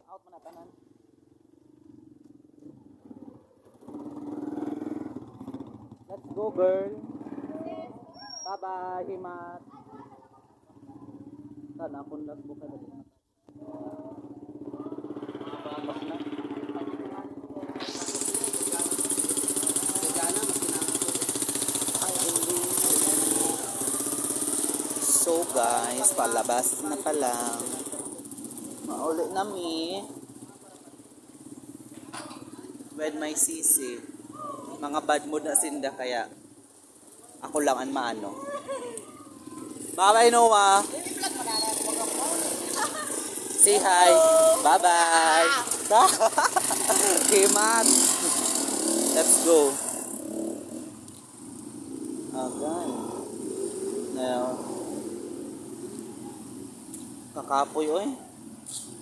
out man na tanan. Let's go, girl. Bye-bye, Himat. Sana akong nagbuka dali na. Mas na. So guys, palabas na pa lang. Mauli na mi. With my sisi. Mga bad mood na sinda kaya ako lang ang maano. Bye-bye, Noah. Say hi. Bye-bye. Himat. Let's go. Agan. Now, kakapoy oy.